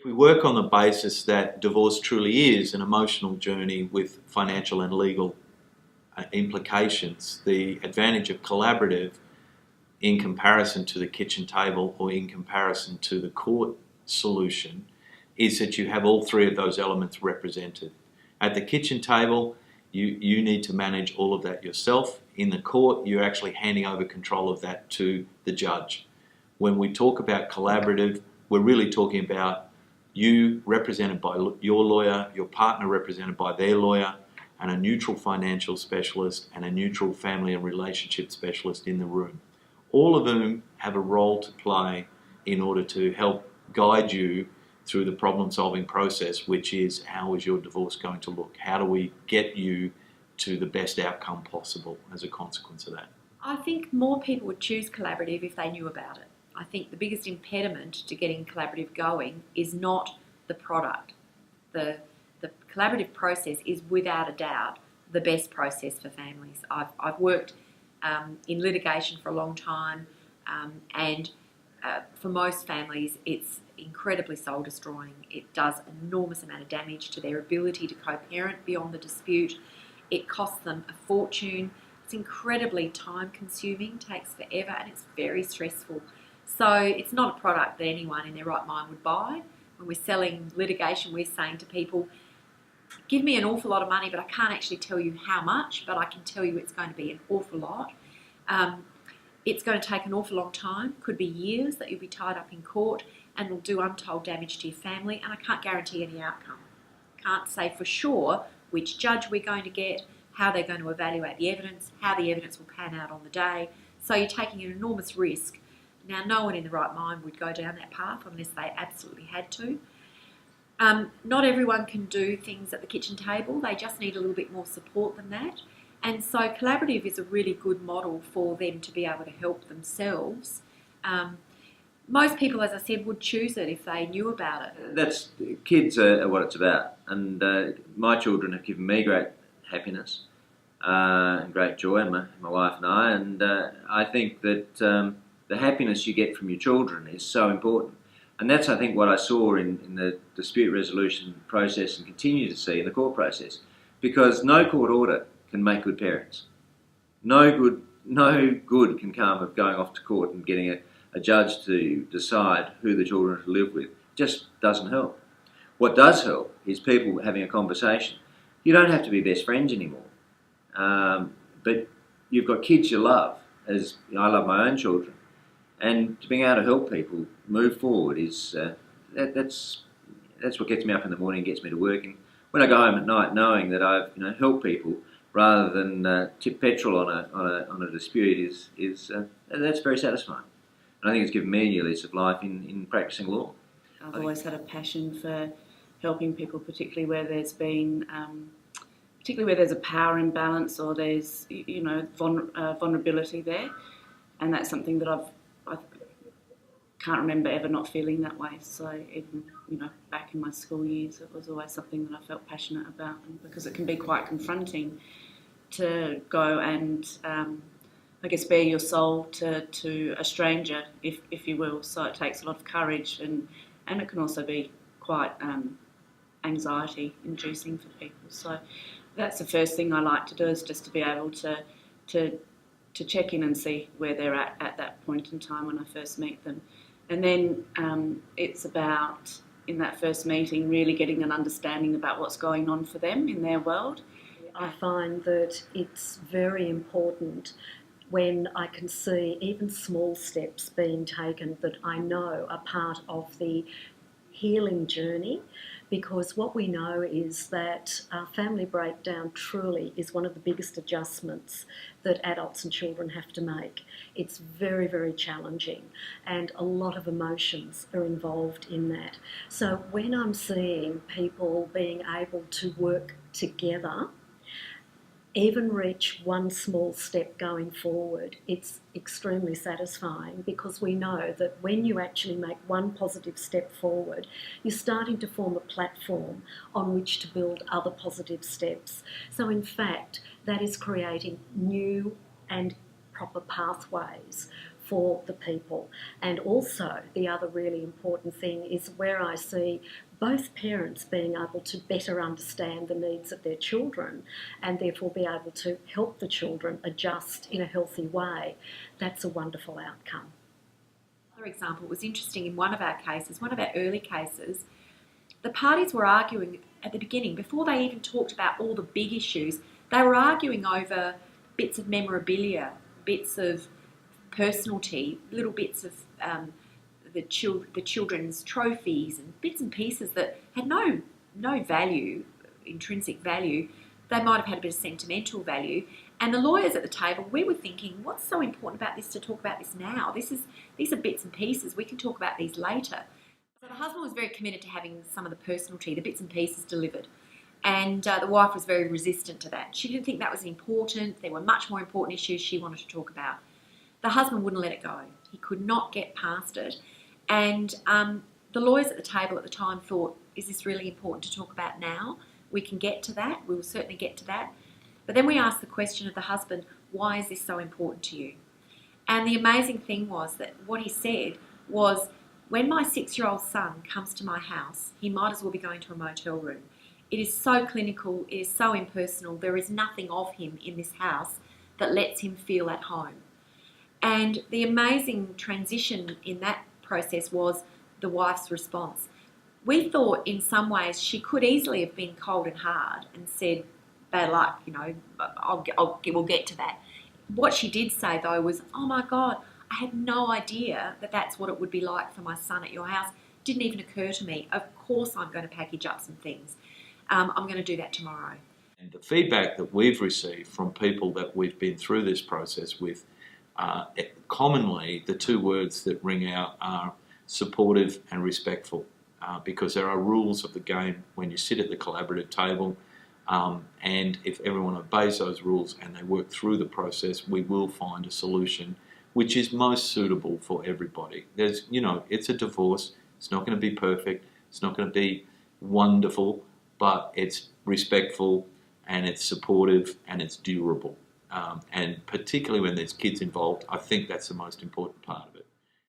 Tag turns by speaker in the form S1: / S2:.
S1: We work on the basis that divorce truly is an emotional journey with financial and legal implications. The advantage of collaborative in comparison to the kitchen table or in comparison to the court solution is that you have all three of those elements represented. At the kitchen table, you need to manage all of that yourself. In the court, you're actually handing over control of that to the judge. When we talk about collaborative, we're really talking about you represented by your lawyer, your partner represented by their lawyer, and a neutral financial specialist and a neutral family and relationship specialist in the room. All of whom have a role to play in order to help guide you through the problem-solving process, which is how is your divorce going to look? How do we get you to the best outcome possible as a consequence of that?
S2: I think more people would choose collaborative if they knew about it. I think the biggest impediment to getting collaborative going is not the product. The collaborative process is without a doubt the best process for families. I've worked in litigation for a long time, and for most families it's incredibly soul destroying. It does an enormous amount of damage to their ability to co-parent beyond the dispute. It costs them a fortune. It's incredibly time consuming, takes forever, and it's very stressful. So it's not a product that anyone in their right mind would buy. When we're selling litigation, we're saying to people, give me an awful lot of money, but I can't actually tell you how much, but I can tell you it's going to be an awful lot. It's going to take an awful long time, could be years that you'll be tied up in court, and will do untold damage to your family, and I can't guarantee any outcome. Can't say for sure which judge we're going to get, how they're going to evaluate the evidence, how the evidence will pan out on the day. So you're taking an enormous risk. Now, no one in the right mind would go down that path unless they absolutely had to. Not everyone can do things at the kitchen table. They just need a little bit more support than that. And so collaborative is a really good model for them to be able to help themselves. Most people, as I said, would choose it if they knew about it.
S3: Kids are what it's about. And my children have given me great happiness and great joy, and my wife and I. And I think that the happiness you get from your children is so important. And that's, I think, what I saw in the dispute resolution process and continue to see in the court process. Because no court order can make good parents. No good can come of going off to court and getting a judge to decide who the children are to live with. It just doesn't help. What does help is people having a conversation. You don't have to be best friends anymore. But you've got kids you love, as I love my own children. And being able to help people move forward is that's what gets me up in the morning, gets me to work. And when I go home at night, knowing that I've helped people rather than tip petrol on a dispute is that's very satisfying. And I think it's given me a new lease of life in practicing law.
S4: I've always had a passion for helping people, particularly where there's been, particularly where there's a power imbalance or there's vulnerability there, and that's something that I can't remember ever not feeling that way. So even back in my school years, it was always something that I felt passionate about, and because it can be quite confronting to go and I guess bare your soul to a stranger, if you will. So it takes a lot of courage, and it can also be quite anxiety inducing for people. So that's the first thing I like to do, is just to be able to check in and see where they're at that point in time when I first meet them. And then it's about, in that first meeting, really getting an understanding about what's going on for them in their world.
S5: I find that it's very important when I can see even small steps being taken that I know are part of the healing journey, because what we know is that family breakdown truly is one of the biggest adjustments that adults and children have to make. It's very, very challenging, and a lot of emotions are involved in that. So when I'm seeing people being able to work together, even reach one small step going forward, it's extremely satisfying, because we know that when you actually make one positive step forward, you're starting to form a platform on which to build other positive steps. So in fact, that is creating new and proper pathways for the people. And also, the other really important thing is where I see both parents being able to better understand the needs of their children and therefore be able to help the children adjust in a healthy way. That's a wonderful outcome.
S2: Another example was interesting in one of our cases, one of our early cases, the parties were arguing at the beginning, before they even talked about all the big issues, they were arguing over bits of memorabilia, bits of personality, little bits of the children's trophies and bits and pieces that had no value, intrinsic value. They might have had a bit of sentimental value. And the lawyers at the table, we were thinking, what's so important about this to talk about this now? These are bits and pieces. We can talk about these later. So the husband was very committed to having some of the personality, the bits and pieces delivered. And the wife was very resistant to that. She didn't think that was important. There were much more important issues she wanted to talk about. The husband wouldn't let it go. He could not get past it. And the lawyers at the table at the time thought, is this really important to talk about now? We can get to that. We will certainly get to that. But then we asked the question of the husband, why is this so important to you? And the amazing thing was that what he said was, when my 6-year-old son comes to my house, he might as well be going to a motel room. It is so clinical, it is so impersonal, there is nothing of him in this house that lets him feel at home. And the amazing transition in that process was the wife's response. We thought in some ways she could easily have been cold and hard and said, bad luck, we'll get to that. What she did say though was, oh my God, I had no idea that that's what it would be like for my son at your house. Didn't even occur to me. Of course I'm going to package up some things. I'm going to do that tomorrow.
S1: And the feedback that we've received from people that we've been through this process with, commonly the two words that ring out are supportive and respectful, because there are rules of the game when you sit at the collaborative table, and if everyone obeys those rules and they work through the process, we will find a solution which is most suitable for everybody. It's a divorce. It's not going to be perfect. It's not going to be wonderful, but it's respectful and it's supportive and it's durable. And particularly when there's kids involved, I think that's the most important part.